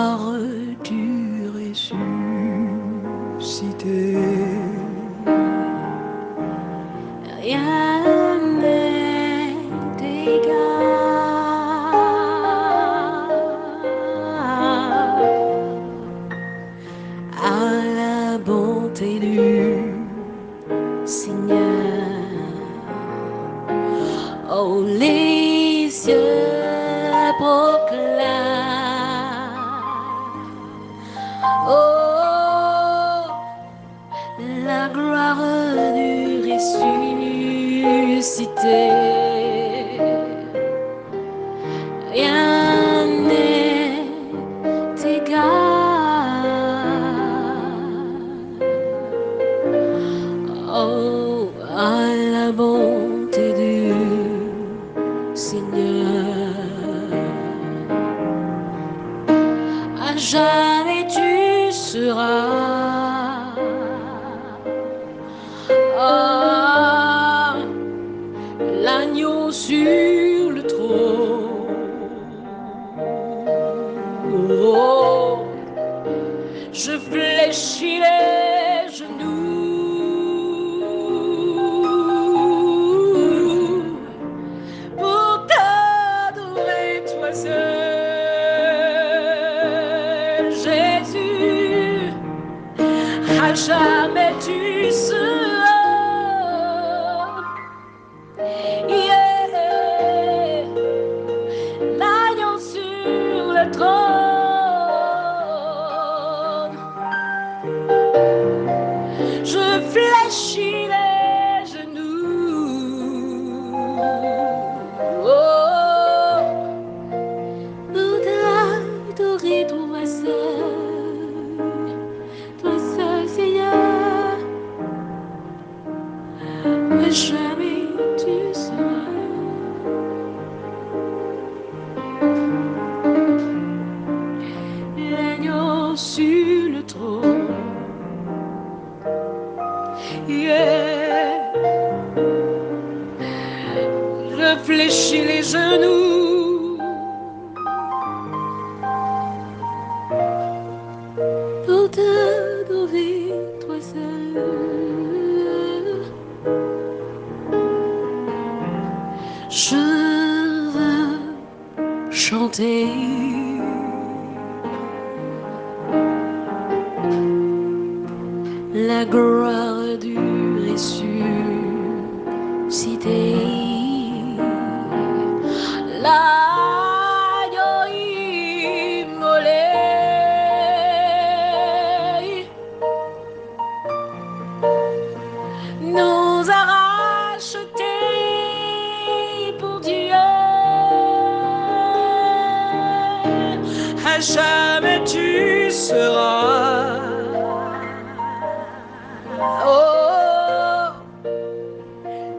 gloire du ressuscité. Rien n'est égal à la bonté du Seigneur. Oh, les cieux proclament, oh, la gloire du ressuscité. Rien n'est égal, oh, à la bonté du Seigneur. À jamais tu seras, ah, l'agneau sur le trône. Oh, je fléchis les genoux pour t'adorer toi seul, Jésus. À jamais tu seras, yeah, l'agneau sur le trône. Je fléchis les genoux, oh, pour t'adorer toi seul, Seigneur. À jamais tu seras, l'agneau sur le trône. Yeah. Je fléchis les genoux pour t'adorer toi seul. Je veux chanter la gloire du ressuscité. L'agneau immolé nous a rachetés pour Dieu. À jamais tu seras, oh,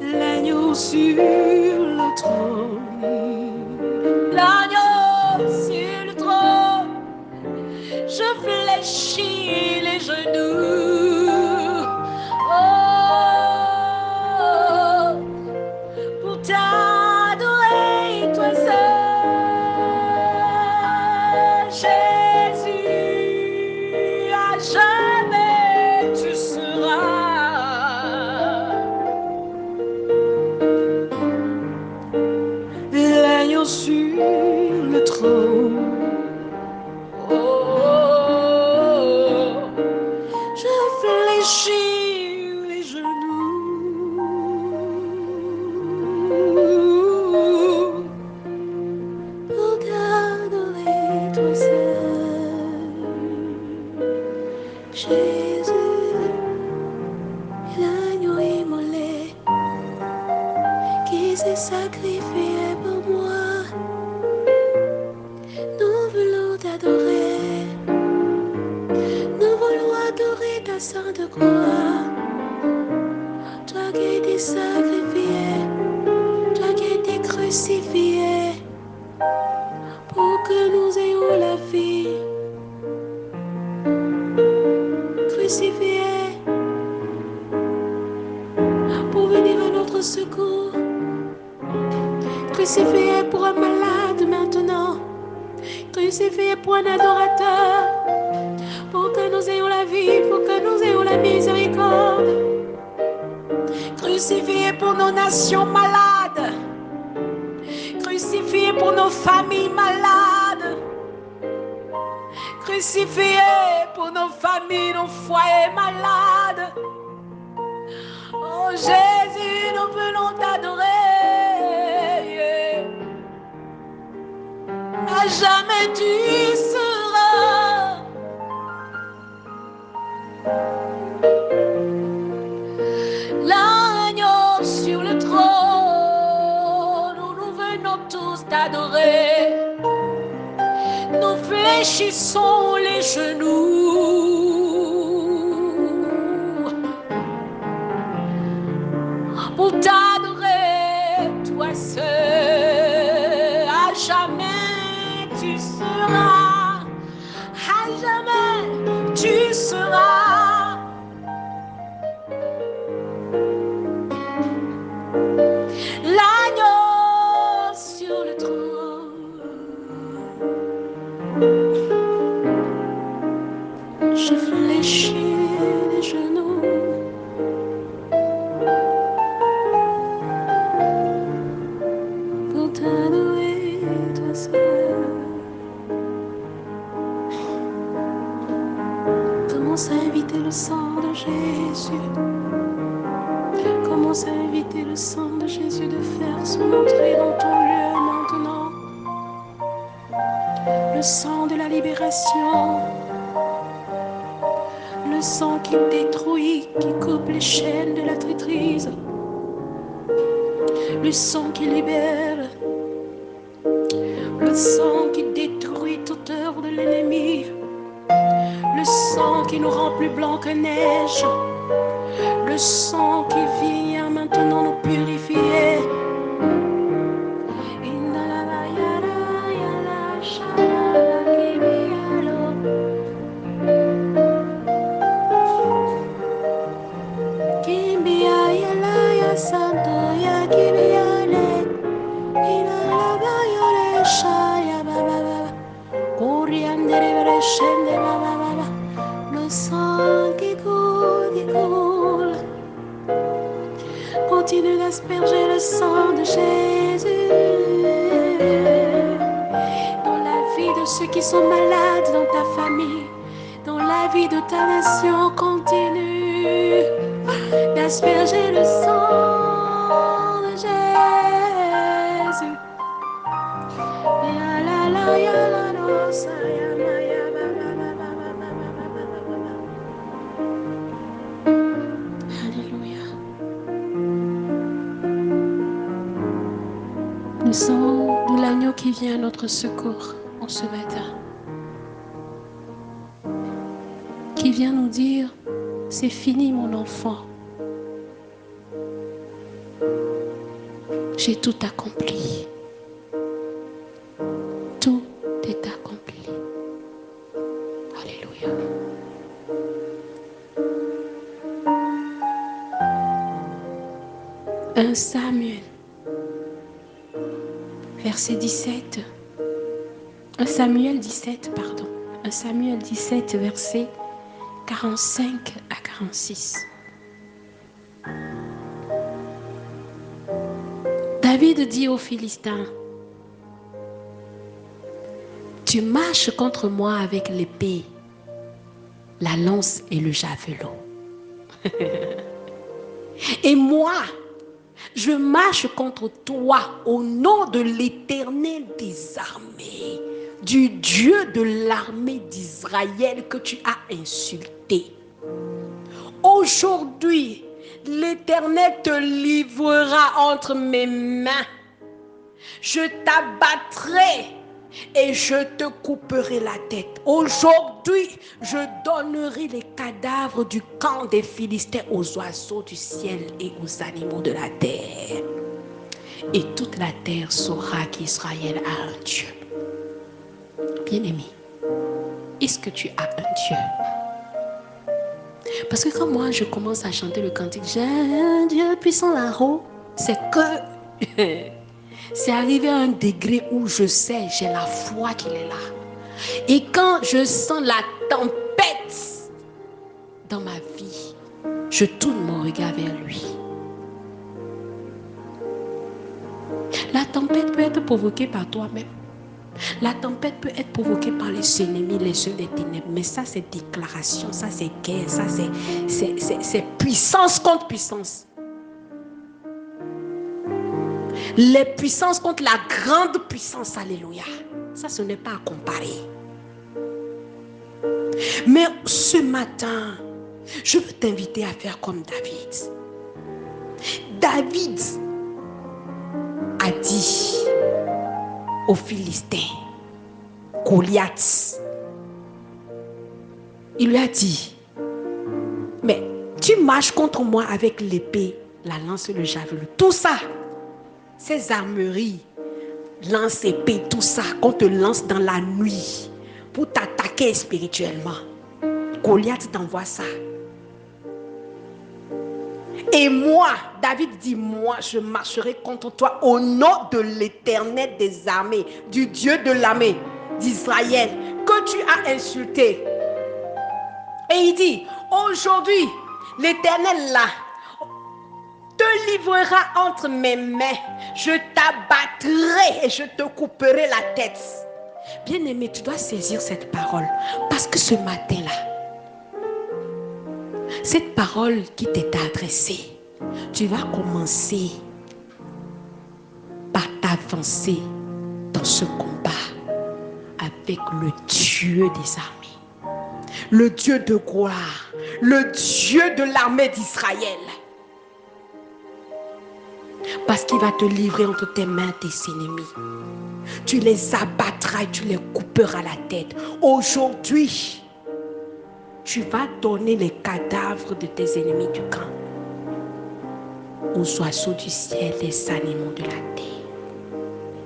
l'agneau sur le trône, l'agneau sur le trône. Je fléchis les genoux, oh, pour t'adorer toi seul, Jésus. À jamais tu seras, l'agneau sur le trône. Oh, je fléchis les genoux pour t'adorer toi seul, Jésus, l'agneau immolé qui s'est sacrifié pour moi. Nous voulons t'adorer, nous voulons adorer ta sainte croix. Toi qui as été sacrifié, toi qui as été crucifié, pour que nous ayons la vie. Crucifié pour venir à notre secours. Crucifié pour un malade maintenant. crucifié pour un adorateur, pour que nous ayons la vie, pour que nous ayons la miséricorde. Crucifié pour nos nations malades, crucifié pour nos familles malades, crucifié pour nos familles, nos foyers malades. Oh Jésus, nous voulons t'adorer. À jamais tu seras l'agneau sur le trône. Nous venons tous t'adorer. Nous fléchissons les genoux pour t'adorer, toi seul. À jamais tu seras, à jamais tu seras l'agneau sur le trône. Je fléchis les genoux pour t'adorer, toi seul. Commence à inviter le sang de Jésus. Commence à inviter le sang de Jésus de faire son entrée dans ton lieu maintenant. Le sang de la libération. Le sang qui détruit, qui coupe les chaînes de la traîtrise. Le sang qui libère. Le sang qui détruit toute œuvre de l'ennemi. Le sang qui nous rend plus blanc que neige. Le sang qui vient maintenant nous purifier. Le sang qui coule, qui coule. Continue d'asperger le sang de Jésus dans la vie de ceux qui sont malades dans ta famille, dans la vie de ta nation. Continue d'asperger le sang de Jésus. Alléluia. Le sang de l'agneau qui vient à notre secours en ce matin, qui vient nous dire: c'est fini mon enfant, j'ai tout accompli. Tout est accompli. Alléluia. Un Samuel, verset 17. 1 Samuel 17, pardon. 1 Samuel 17, verset 45 à 46. David dit aux Philistins: tu marches contre moi avec l'épée, la lance et le javelot. Et moi, je marche contre toi au nom de l'Éternel des armées, du Dieu de l'armée d'Israël que tu as insulté. Aujourd'hui, l'Éternel te livrera entre mes mains. Je t'abattrai et je te couperai la tête. Aujourd'hui, je donnerai les cadavres du camp des Philistins aux oiseaux du ciel et aux animaux de la terre. Et toute la terre saura qu'Israël a un Dieu. Bien-aimé, est-ce que tu as un Dieu? Parce que quand moi je commence à chanter le cantique, j'ai un Dieu puissant là-haut, c'est que c'est arrivé à un degré où je sais, j'ai la foi qu'il est là. Et quand je sens la tempête dans ma vie, je tourne mon regard vers lui. La tempête peut être provoquée par toi-même. La tempête peut être provoquée par les ennemis, les œuvres des ténèbres. Mais ça, c'est déclaration, ça, c'est guerre, ça, c'est puissance contre puissance. Les puissances contre la grande puissance, alléluia. Ça, ce n'est pas à comparer. Mais ce matin, je veux t'inviter à faire comme David. David a dit aux Philistins, Goliath, il lui a dit, mais tu marches contre moi avec l'épée, la lance et le javelot, tout ça, ces armeries, lance, épée, tout ça qu'on te lance dans la nuit pour t'attaquer spirituellement. Goliath t'envoie ça. Et moi, David dit, moi, je marcherai contre toi au nom de l'Éternel des armées, du Dieu de l'armée d'Israël, que tu as insulté. Et il dit, aujourd'hui, l'Éternel là, te livrera entre mes mains, je t'abattrai et je te couperai la tête. Bien-aimé, tu dois saisir cette parole, parce que ce matin-là, cette parole qui t'est adressée, tu vas commencer par t'avancer dans ce combat avec le Dieu des armées, le Dieu de gloire, le Dieu de l'armée d'Israël. Parce qu'il va te livrer entre tes mains tes ennemis. Tu les abattras et tu les couperas la tête. Aujourd'hui, tu vas donner les cadavres de tes ennemis du camp aux oiseaux du ciel, les animaux de la terre.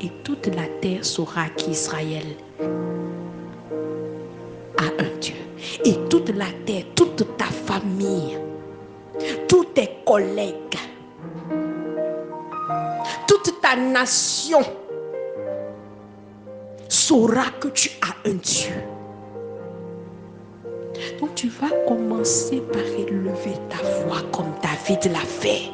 Et toute la terre saura qu'Israël a un Dieu. Et toute la terre, toute ta famille, tous tes collègues, toute ta nation saura que tu as un Dieu. Donc tu vas commencer par élever ta voix comme David l'a fait.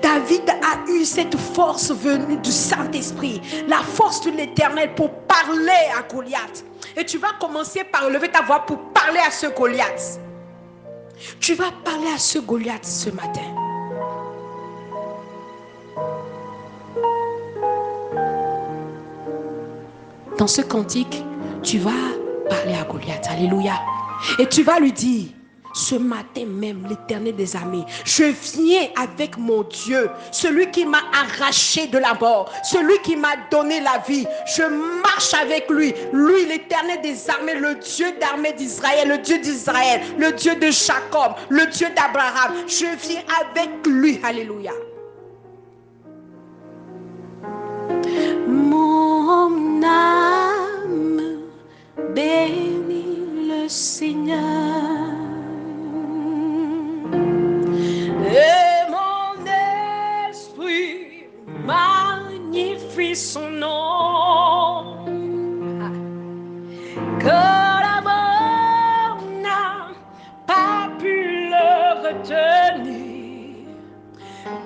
David a eu cette force venue du Saint-Esprit, la force de l'Éternel pour parler à Goliath. Et tu vas commencer par élever ta voix pour parler à ce Goliath. Tu vas parler à ce Goliath ce matin. Dans ce cantique, tu vas parler à Goliath. Alléluia. Et tu vas lui dire, ce matin même, l'Éternel des armées, je viens avec mon Dieu, celui qui m'a arraché de la mort, celui qui m'a donné la vie. Je marche avec lui, lui l'Éternel des armées, le Dieu d'armée d'Israël, le Dieu d'Israël, le Dieu de Jacob, le Dieu d'Abraham. Je viens avec lui. Alléluia. Mon âme bénit le Seigneur et mon esprit magnifie son nom. Que la mort n'a pas pu le retenir,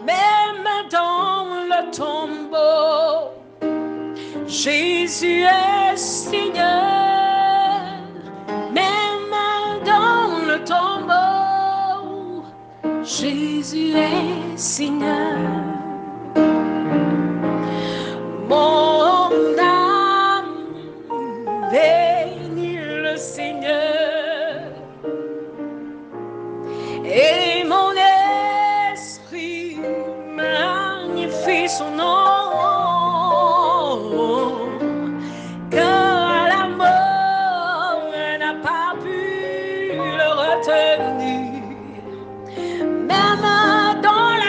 même dans le tombeau. Jésus est Seigneur, même dans le tombeau. Jésus est Seigneur. Mon âme bénit le Seigneur et mon esprit magnifie son nom.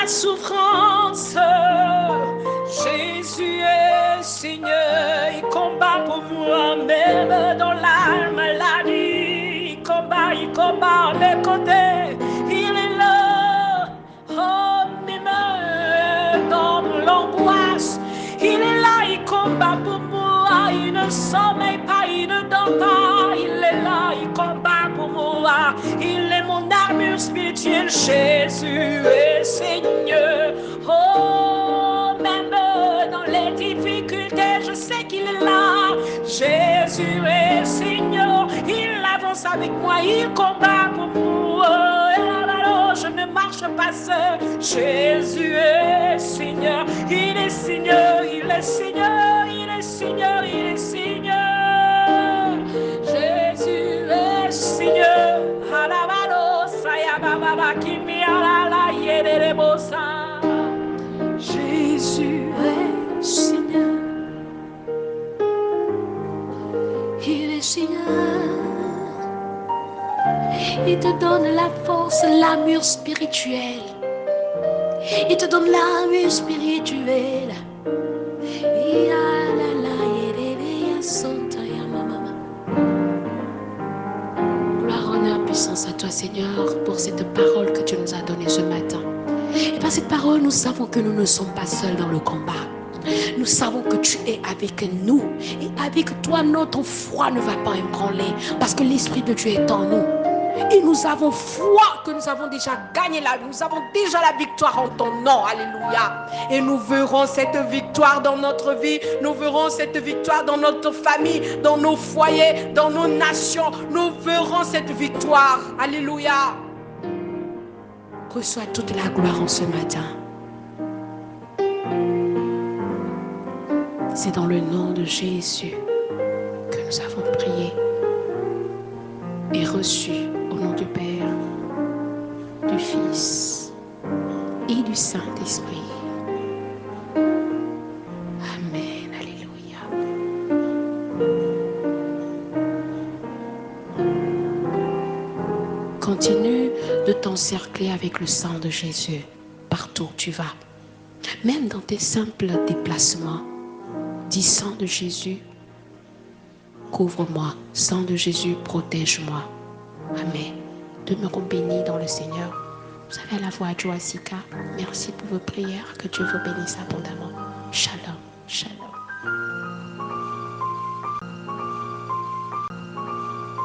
Souffrance, Jésus est Seigneur, il combat pour moi, même dans la maladie, il combat à mes côtés, il est là, oh, même dans l'angoisse, il est là, il combat pour moi, il ne sommeille pas, il ne dort m'entend, il est là, il combat pour moi. Il est mon armure spirituelle, Jésus est Seigneur. Oh, même dans les difficultés, je sais qu'il est là. Jésus est Seigneur, il avance avec moi, il combat pour moi. Je ne marche pas seul. Jésus est Seigneur, il est Seigneur, il est Seigneur, il est Seigneur, il est Seigneur. Jésus est Seigneur. Jésus est Seigneur, il est Seigneur. Il te donne la force, l'armure spirituelle. Il te donne l'armure spirituelle. Gloire, honneur, puissance à toi, Seigneur, pour cette parole que tu nous as donnée ce matin. Et par cette parole, nous savons que nous ne sommes pas seuls dans le combat. Nous savons que tu es avec nous. Et avec toi, notre foi ne va pas ébranler. Parce que l'Esprit de Dieu est en nous. Et nous avons foi que nous avons déjà gagné nous avons déjà la victoire en ton nom. Alléluia. Et nous verrons cette victoire dans notre vie. Nous verrons cette victoire dans notre famille, dans nos foyers, dans nos nations. Nous verrons cette victoire. Alléluia. Reçois toute la gloire en ce matin. C'est dans le nom de Jésus que nous avons prié et reçu au nom du Père, du Fils et du Saint-Esprit. Amen. Alléluia. Continue de t'encercler avec le sang de Jésus partout où tu vas. Même dans tes simples déplacements. Dis, sang de Jésus, couvre-moi. Sang de Jésus, protège-moi. Amen. Demeurons bénis dans le Seigneur. Vous avez la voix à Joasika. Merci pour vos prières. Que Dieu vous bénisse abondamment. Shalom. Shalom.